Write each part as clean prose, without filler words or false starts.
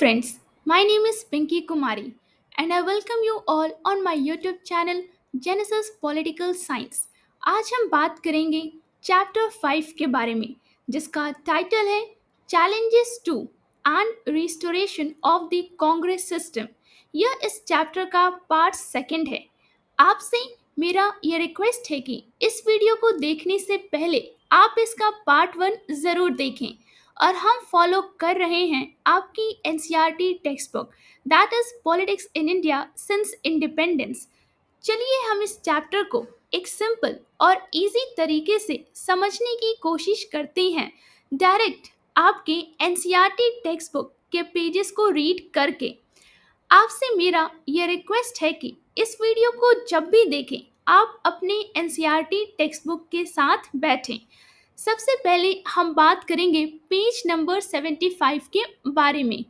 friends, my name is Pinky Kumari and I welcome you all on my YouTube channel Genesis Political Science. आज हम बात करेंगे chapter 5 के बारे में जिसका टाइटल है challenges to and restoration of the Congress system. यह इस चैप्टर का पार्ट सेकंड है। आपसे मेरा यह रिक्वेस्ट है कि इस वीडियो को देखने से पहले आप इसका पार्ट 1 ज़रूर देखें और हम फॉलो कर रहे हैं आपकी NCERT text book that is politics in India since independence. चलिए हम इस चैप्टर को एक सिंपल और इजी तरीके से समझने की कोशिश करते हैं डायरेक्ट आपके एनसीईआरटी टेक्स्ट बुक के पेजेस को रीड करके। आपसे मेरा यह रिक्वेस्ट है कि इस वीडियो को जब भी देखें आप अपने एनसीईआरटी टेक्स्ट बुक के साथ बैठें। सबसे पहले हम बात करेंगे पेज नंबर 75 के बारे में।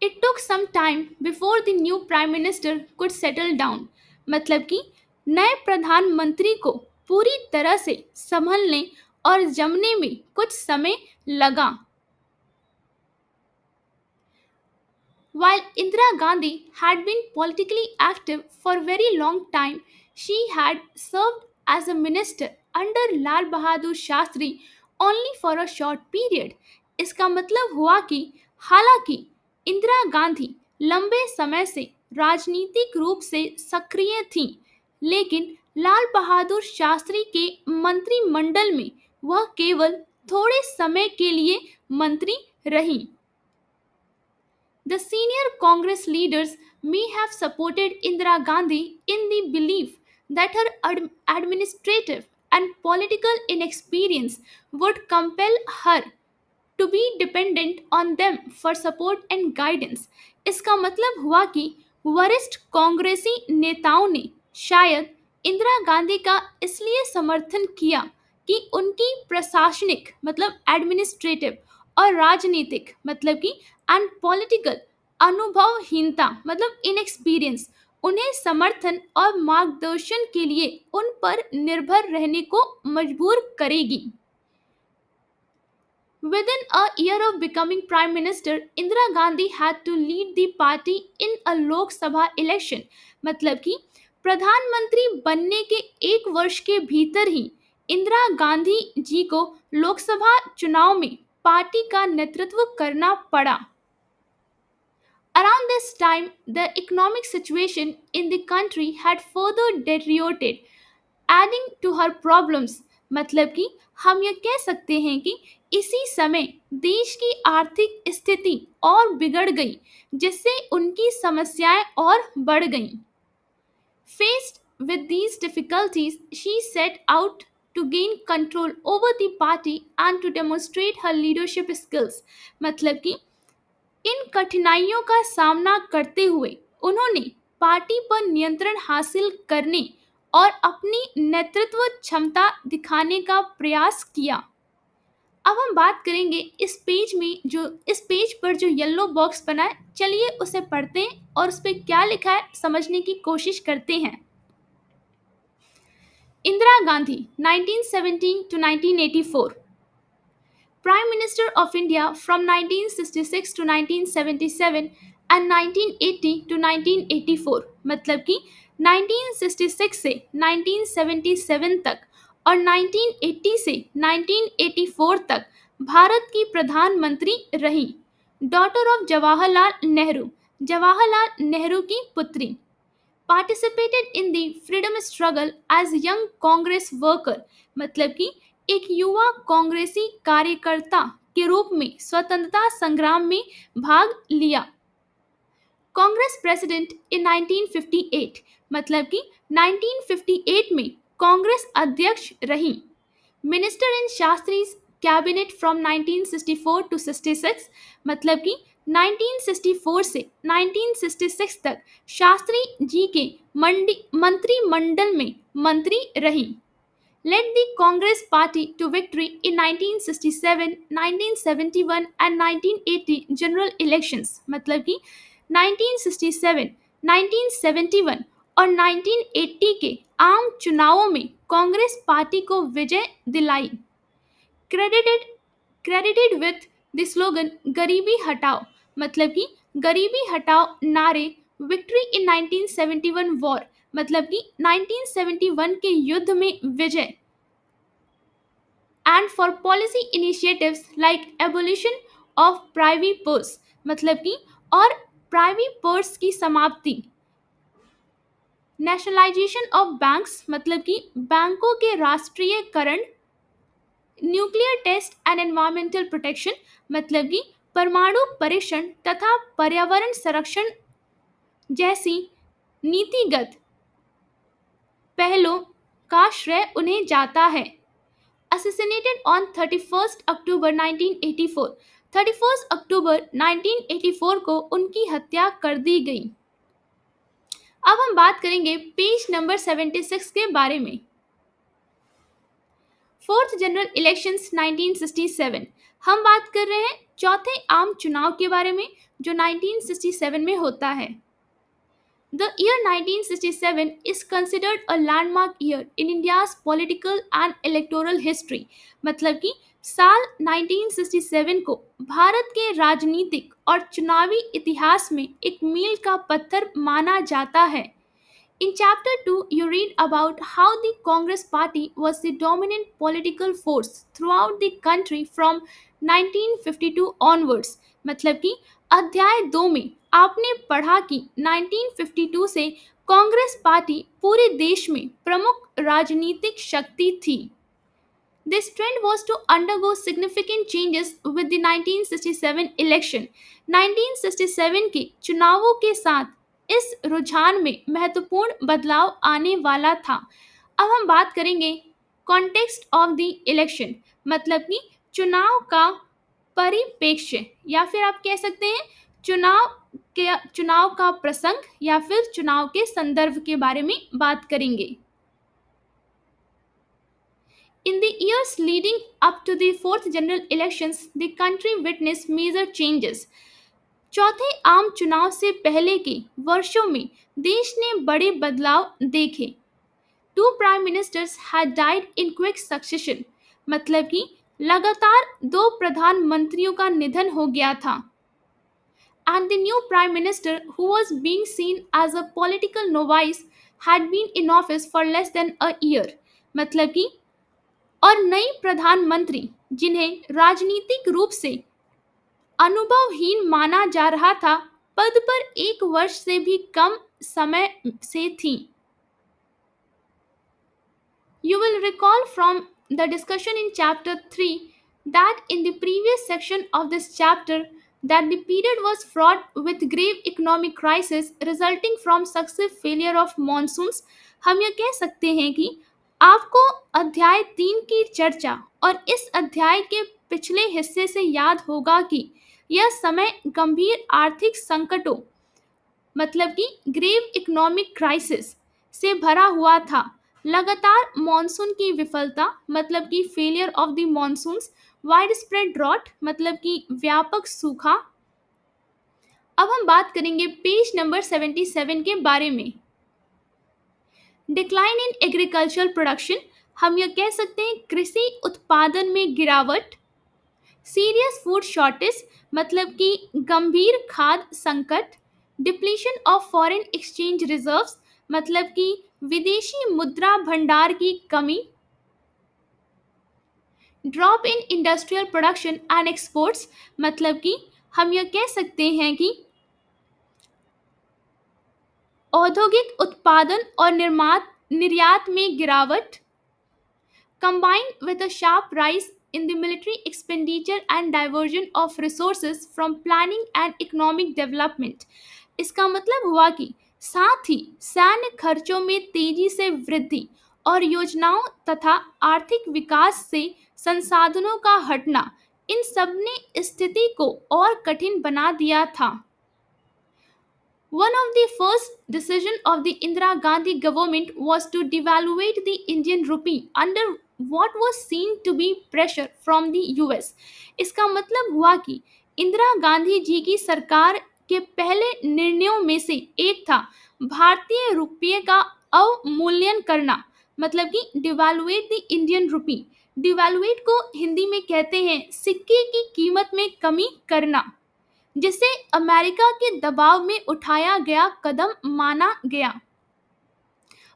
It took some time before the new prime minister could settle down। मतलब कि नए प्रधानमंत्री को पूरी तरह से संभलने और जमने में कुछ समय लगा। While Indira Gandhi had been politically active for a very long time, she had served as a minister under Lal Bahadur Shastri only for a short period। इसका मतलब हुआ कि हालांकि इंदिरा गांधी लंबे समय से राजनीतिक रूप से सक्रिय थीं, लेकिन लाल बहादुर शास्त्री के मंत्रिमंडल में वह केवल थोड़े समय के लिए मंत्री रहीं। The senior Congress leaders may have supported Indira Gandhi in the belief that her administrative and political inexperience would compel her to be dependent on them for support and guidance। इसका मतलब हुआ कि वरिष्ठ कांग्रेसी नेताओं ने शायद इंदिरा गांधी का इसलिए समर्थन किया कि उनकी प्रशासनिक मतलब एडमिनिस्ट्रेटिव और राजनीतिक मतलब कि एंड पॉलिटिकल अनुभवहीनता मतलब इनएक्सपीरियंस उन्हें समर्थन और मार्गदर्शन के लिए उन पर निर्भर रहने को मजबूर करेगी। Within a year of becoming Prime Minister, Indira Gandhi had to lead the party in a Lok Sabha election। मतलब कि प्रधानमंत्री बनने के एक वर्ष के भीतर ही इंदिरा गांधी जी को लोकसभा चुनाव में पार्टी का नेतृत्व करना पड़ा। Around this time, the economic situation in the country had further deteriorated, adding to her problems। मतलब कि हम यह कह सकते हैं कि इसी समय देश की आर्थिक स्थिति और बिगड़ गई जिससे उनकी समस्याएं और बढ़ गईं। Faced with these difficulties, she set out to gain control over the party and to demonstrate her leadership skills। मतलब कि इन कठिनाइयों का सामना करते हुए उन्होंने पार्टी पर नियंत्रण हासिल करने और अपनी नेतृत्व क्षमता दिखाने का प्रयास किया। अब हम बात करेंगे इस पेज पर जो येलो बॉक्स बना है, चलिए उसे पढ़ते हैं और उस पर क्या लिखा है समझने की कोशिश करते हैं। Indira Gandhi 1917 to 1984, Prime Minister of India from 1966 to 1977 and 1980 to 1984। मतलब कि 1966 से 1977 तक और 1980 से 1984 तक भारत की प्रधानमंत्री रहीं। डॉटर ऑफ जवाहरलाल नेहरू, जवाहरलाल नेहरू की पुत्री। Participated in the freedom struggle as young Congress worker। मतलब कि एक युवा कांग्रेसी कार्यकर्ता के रूप में स्वतंत्रता संग्राम में भाग लिया। Congress president in 1958। मतलब कि 1958 में कांग्रेस अध्यक्ष रहीं। Minister in Shastri's cabinet from 1964 to 66। मतलब कि 1964 से 1966 तक शास्त्री जी के मंत्रिमंडल में मंत्री रहीं। Led the Congress Party to victory in 1967, 1971 and 1980 general elections। मतलब कि 1967, 1971 और 1980 के आम चुनावों में कांग्रेस पार्टी को विजय दिलाई। Credited credited with the slogan गरीबी हटाओ, मतलब कि गरीबी हटाओ नारे, विक्ट्री इन 1971 वॉर, मतलब कि 1971 के युद्ध में विजय, and for policy initiatives like abolition of private purse, मतलब कि और प्राइवेट पर्स की समाप्ति, नेशनलाइजेशन ऑफ बैंक्स, मतलब कि बैंकों के राष्ट्रीयकरण, nuclear test and environmental protection, मतलब कि परमाणु परीक्षण तथा पर्यावरण संरक्षण जैसी नीतिगत पहलों का श्रेय उन्हें जाता है। Assassinated on 31st October 1984, 31st अक्टूबर 1984 को उनकी हत्या कर दी गई। अब हम बात करेंगे पेज नंबर 76 के बारे में। फोर्थ जनरल इलेक्शंस 1967, हम बात कर रहे हैं चौथे आम चुनाव के बारे में जो 1967 में होता है। The year 1967 is considered a landmark year in India's political and electoral history, मतलब कि साल 1967 को भारत के राजनीतिक और चुनावी इतिहास में एक मील का पत्थर माना जाता है। In chapter 2, you read about how the Congress party was the dominant political force throughout the country from 1952 onwards. मतलब कि अध्याय 2 में आपने पढ़ा कि 1952 से कांग्रेस पार्टी पूरे देश में प्रमुख राजनीतिक शक्ति थी। This trend was to undergo significant changes with the 1967 election. 1967 के चुनावों के साथ इस रुझान में महत्वपूर्ण बदलाव आने वाला था। अब हम बात करेंगे कॉन्टेक्स्ट ऑफ द इलेक्शन, मतलब कि चुनाव का परिप्रेक्ष्य, या फिर आप कह सकते हैं चुनाव का प्रसंग या फिर चुनाव के संदर्भ के बारे में बात करेंगे। In the years leading up to the fourth general elections, the country witnessed major changes. चौथे आम चुनाव से पहले के वर्षों में देश ने बड़े बदलाव देखे। Two prime ministers had died in quick succession, मतलब कि लगातार दो प्रधानमंत्रियों का निधन हो गया था। And the new prime minister, who was being seen as a political novice, had been in office for less than a year, मतलब कि और नई प्रधानमंत्री जिन्हें राजनीतिक रूप से अनुभवहीन माना जा रहा था, पद पर एक वर्ष से भी कम समय से थी। You will recall from the discussion in chapter 3 that in the previous section of this chapter that the period was fraught with grave economic crisis resulting from successive failure of monsoons. हम यह कह सकते हैं कि आपको अध्याय 3 की चर्चा और इस अध्याय के पिछले हिस्से से याद होगा कि यह समय गंभीर आर्थिक संकटों, मतलब कि ग्रेव इकोनॉमिक क्राइसिस से भरा हुआ था। लगातार मॉनसून की विफलता, मतलब कि failure of the monsoons, widespread drought, मतलब कि व्यापक सूखा। अब हम बात करेंगे पेज नंबर 77 के बारे में। डिक्लाइन इन एग्रीकल्चरल प्रोडक्शन, हम यह कह सकते हैं कृषि उत्पादन में गिरावट। सीरियस फूड शॉर्टेज, मतलब कि गंभीर खाद्य संकट। Depletion of foreign exchange reserves, मतलब कि विदेशी मुद्रा भंडार की कमी। Drop in industrial production and exports, मतलब कि हम यह कह सकते हैं कि औद्योगिक उत्पादन और निर्यात में गिरावट। combined with a sharp rise in the military expenditure and diversion of resources from planning and economic development. इसका मतलब हुआ कि साथ ही सैन्य खर्चों में तेजी से वृद्धि और योजनाओं तथा आर्थिक विकास से संसाधनों का हटना, इन सब ने स्थिति को और कठिन बना दिया था। One of the first decisions of the Indira Gandhi government was to devaluate the Indian rupee under what was seen to be pressure from the US. इसका मतलब हुआ कि इंदिरा गांधी जी की सरकार के पहले निर्णयों में से एक था भारतीय रुपये का अवमूल्यन करना, मतलब कि डिवैल्यूएट द इंडियन रुपी। डिवैल्यूएट को हिंदी में कहते हैं सिक्के की कीमत में कमी करना, जिसे अमेरिका के दबाव में उठाया गया कदम माना गया।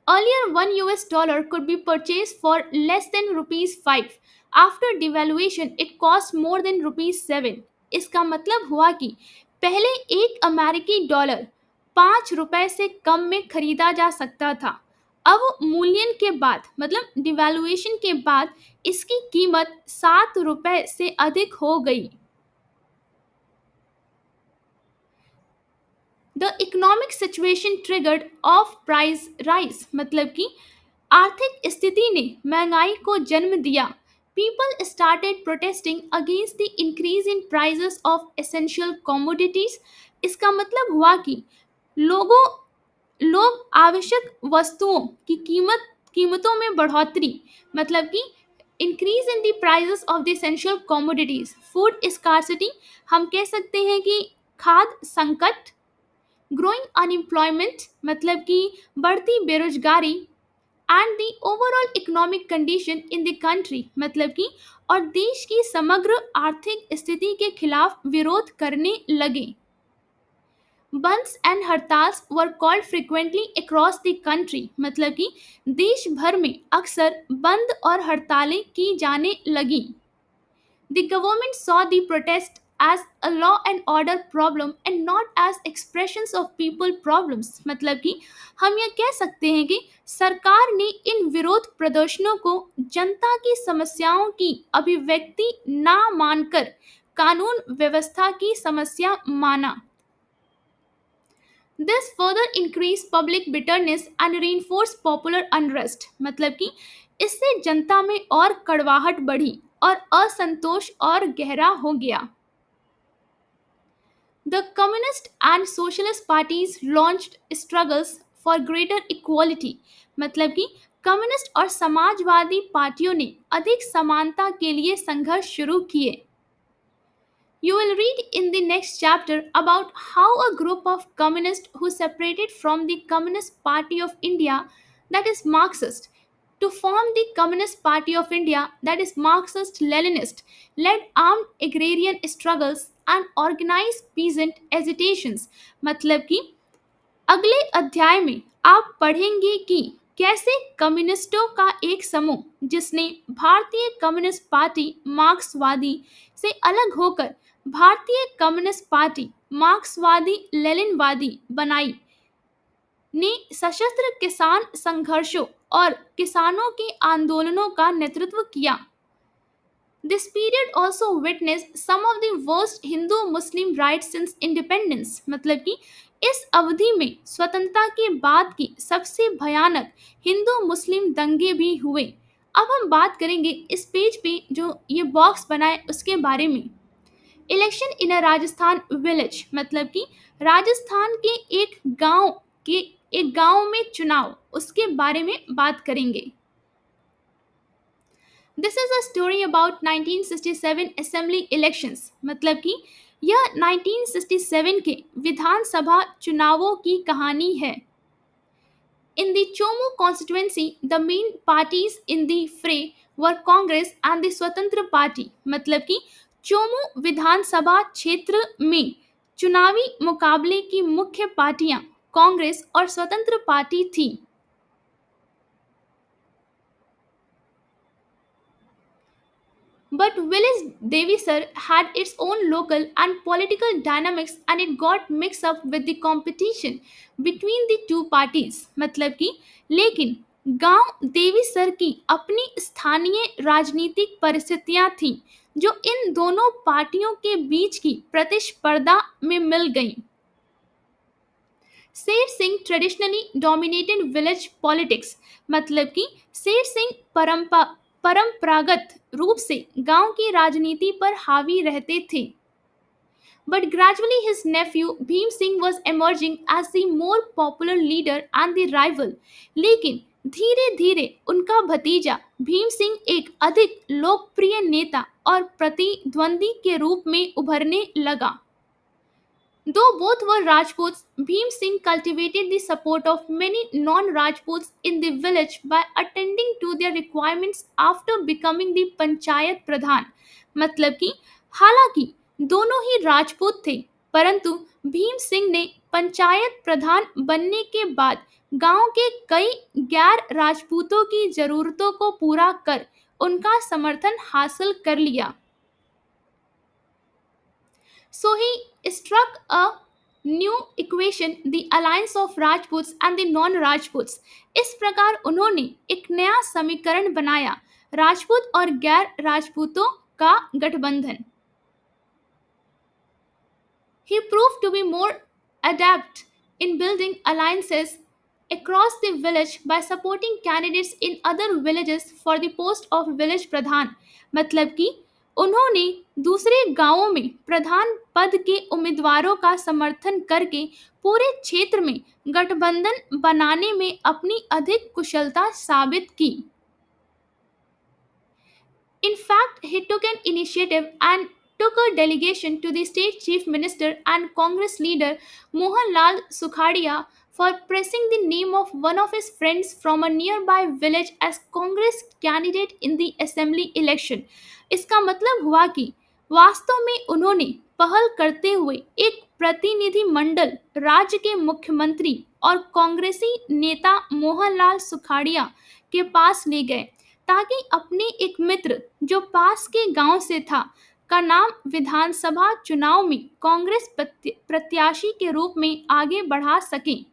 Earlier, $1 could be purchased for less than rupees 5. After devaluation, it cost more than rupees 7. इसका मतलब हुआ कि पहले एक अमेरिकी डॉलर 5 रुपए से कम में खरीदा जा सकता था। अब मूल्यन के बाद मतलब डिवैल्यूएशन के बाद इसकी कीमत 7 रुपए से अधिक हो गई। The economic situation triggered off price rise, मतलब कि आर्थिक स्थिति ने महंगाई को जन्म दिया। People started protesting against the increase in prices of essential commodities. इसका मतलब हुआ कि लोगों लोग आवश्यक वस्तुओं की कीमतों में बढ़ोतरी, मतलब कि increase in the prices of the essential commodities, food scarcity, हम कह सकते हैं कि खाद्य संकट, ग्रोइंग अनएम्प्लॉयमेंट, मतलब कि बढ़ती बेरोजगारी, and the overall economic condition in the country, मतलब कि और देश की समग्र आर्थिक स्थिति के खिलाफ विरोध करने लगे। Bandhs and hartals were called frequently across the country, मतलब कि देश भर में अक्सर बंद और हड़तालें की जाने लगी। The government saw the protest as a law and order problem and not as expressions of people problems, मतलब कि हम यह कह सकते हैं कि सरकार ने इन विरोध प्रदर्शनों को जनता की समस्याओं की अभिव्यक्ति ना मानकर कानून व्यवस्था की समस्या माना। This further increased public bitterness and reinforced popular unrest, मतलब कि इससे जनता में और कड़वाहट बढ़ी और असंतोष और गहरा हो गया। The communist and socialist parties launched struggles for greater equality, मतलब कि कम्युनिस्ट और समाजवादी पार्टियों ने अधिक समानता के लिए संघर्ष शुरू किए। You will read in the next chapter about how a group of communists who separated from the Communist Party of India, that is Marxist, to form the Communist Party of India, that is Marxist Leninist, led armed agrarian struggles and organized peasant agitations, मतलब कि अगले अध्याय में आप पढ़ेंगे कि कैसे कम्युनिस्टों का एक समूह जिसने भारतीय कम्युनिस्ट पार्टी मार्क्सवादी से अलग होकर भारतीय कम्युनिस्ट पार्टी मार्क्सवादी लेनिनवादी बनाई ने सशस्त्र किसान संघर्षों और किसानों के आंदोलनों का नेतृत्व किया। This period also witnessed some of the worst Hindu-Muslim riots since independence, मतलब कि इस अवधि में स्वतंत्रता के बाद की सबसे भयानक हिंदू मुस्लिम दंगे भी हुए। अब हम बात करेंगे इस पेज पे जो ये बॉक्स बना है उसके बारे में। Election in a Rajasthan village, मतलब कि राजस्थान के एक गांव में चुनाव, उसके बारे में बात करेंगे। This is a story about 1967 assembly elections, मतलब कि यह 1967 के विधानसभा चुनावों की कहानी है। In the Chomu constituency the main parties in the फ्रे वर कांग्रेस एंड द स्वतंत्र पार्टी, मतलब कि चोमू विधानसभा क्षेत्र में चुनावी मुकाबले की मुख्य पार्टियां कांग्रेस और स्वतंत्र पार्टी थी। But village Devisar had its own local and political dynamics and it got mixed up with the competition between the two parties, मतलब कि लेकिन गांव देवीसर की अपनी स्थानीय राजनीतिक परिस्थितियां थीं जो इन दोनों पार्टियों के बीच की प्रतिस्पर्धा में मिल गईं। Sher Singh traditionally dominated village politics, मतलब कि शेर सिंह परंपरागत रूप से गांव की राजनीति पर हावी रहते थे। But gradually his nephew Bhim Singh was emerging as the more popular leader and the rival, लेकिन धीरे धीरे उनका भतीजा भीम सिंह एक अधिक लोकप्रिय नेता और प्रतिद्वंदी के रूप में उभरने लगा। Though both were Rajputs, Bhim Singh cultivated the support of many non-Rajputs in the village by attending to their requirements after becoming the panchayat प्रधान। मतलब कि हालांकि दोनों ही राजपूत थे, परंतु भीम सिंह ने पंचायत प्रधान बनने के बाद गांव के कई गैर राजपूतों की जरूरतों को पूरा कर उनका समर्थन हासिल कर लिया। So he struck a new equation, the alliance of Rajputs and the non-Rajputs। इस प्रकार उन्होंने एक नया समीकरण बनाया, राजपूत और गैर राजपूतों का गठबंधन। He proved to be more adept in building alliances across the village by supporting candidates in other villages for the post of village pradhan। मतलब कि उन्होंने दूसरे गांवों में प्रधान पद के उम्मीदवारों का समर्थन करके पूरे क्षेत्र में गठबंधन बनाने में अपनी अधिक कुशलता साबित की। In fact, he took an initiative and took a delegation to the state chief minister and Congress leader Mohanlal Sukhadia for pressing the name of one of his friends from a nearby village as Congress candidate in the assembly election। इसका मतलब हुआ कि वास्तव में उन्होंने पहल करते हुए एक प्रतिनिधि मंडल राज्य के मुख्यमंत्री और कांग्रेसी नेता मोहनलाल सुखाड़िया के पास ले गए ताकि अपने एक मित्र जो पास के गांव से था का नाम विधानसभा चुनाव में कांग्रेस प्रत्याशी के रूप में आगे बढ़ा सकें।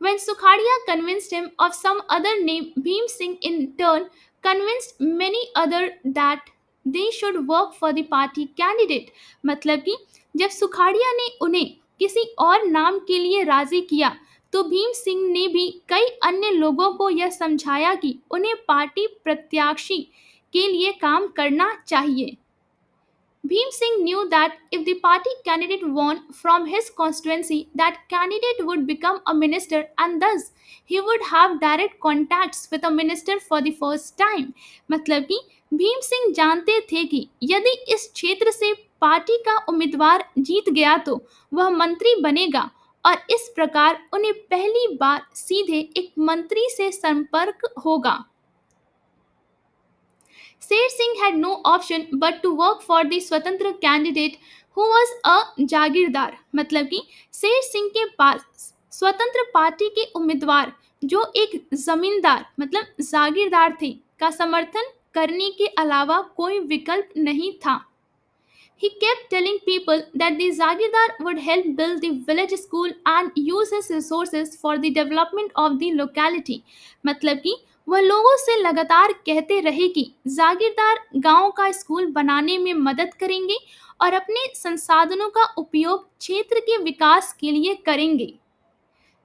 When Sukhadia convinced him of some other name, Bhim Singh in turn convinced many other that they should work for the party candidate। मतलब कि जब सुखाड़िया ने उन्हें किसी और नाम के लिए राजी किया तो भीम सिंह ने भी कई अन्य लोगों को यह समझाया कि उन्हें पार्टी प्रत्याशी के लिए काम करना चाहिए। Bhim Singh knew that if the party candidate won from his constituency, that candidate would become a minister and thus he would have direct contacts with a minister for the first time। मतलब कि भीम सिंह जानते थे कि यदि इस क्षेत्र से party का उम्मीदवार जीत गया तो वह मंत्री बनेगा और इस प्रकार उन्हें पहली बार सीधे एक मंत्री से संपर्क होगा। Sher Singh had no option but to work for the स्वतंत्र candidate who was a जागीरदार। मतलब कि शेर सिंह के पास स्वतंत्र पार्टी के उम्मीदवार जो एक जमींदार मतलब जागीरदार थे का समर्थन करने के अलावा कोई विकल्प नहीं था। He kept telling people that the Zagidar would help build the village school and use his resources for the development of the locality। मतलब कि वह लोगों से लगातार कहते रहे कि जागीरदार गांव का स्कूल बनाने में मदद करेंगे और अपने संसाधनों का उपयोग क्षेत्र के विकास के लिए करेंगे।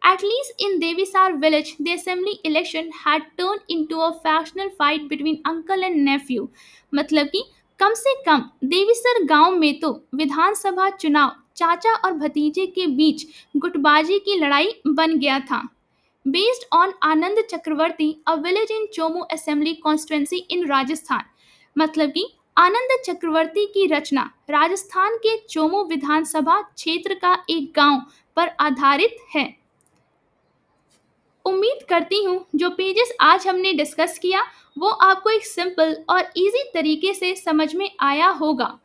At least in Devisar village, the assembly election had turned into a factional fight between uncle and nephew। मतलब कि कम से कम देवीसर गांव में तो विधानसभा चुनाव चाचा और भतीजे के बीच गुटबाजी की लड़ाई बन गया था। Based on Anand Chakraborty, a village in Chomu assembly constituency in Rajasthan. मतलब कि आनंद चक्रवर्ती की रचना राजस्थान के चोमू विधानसभा क्षेत्र का एक गांव पर आधारित है। उम्मीद करती हूँ जो पेजेस आज हमने डिस्कस किया वो आपको एक सिंपल और इजी तरीके से समझ में आया होगा।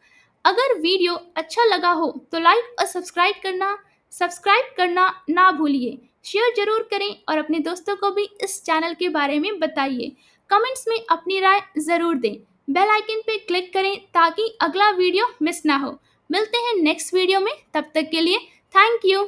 अगर वीडियो अच्छा लगा हो तो लाइक और सब्सक्राइब करना ना भूलिए। शेयर जरूर करें और अपने दोस्तों को भी इस चैनल के बारे में बताइए। कमेंट्स में अपनी राय ज़रूर दें। बेल आइकन पे क्लिक करें ताकि अगला वीडियो मिस ना हो। मिलते हैं नेक्स्ट वीडियो में, तब तक के लिए थैंक यू।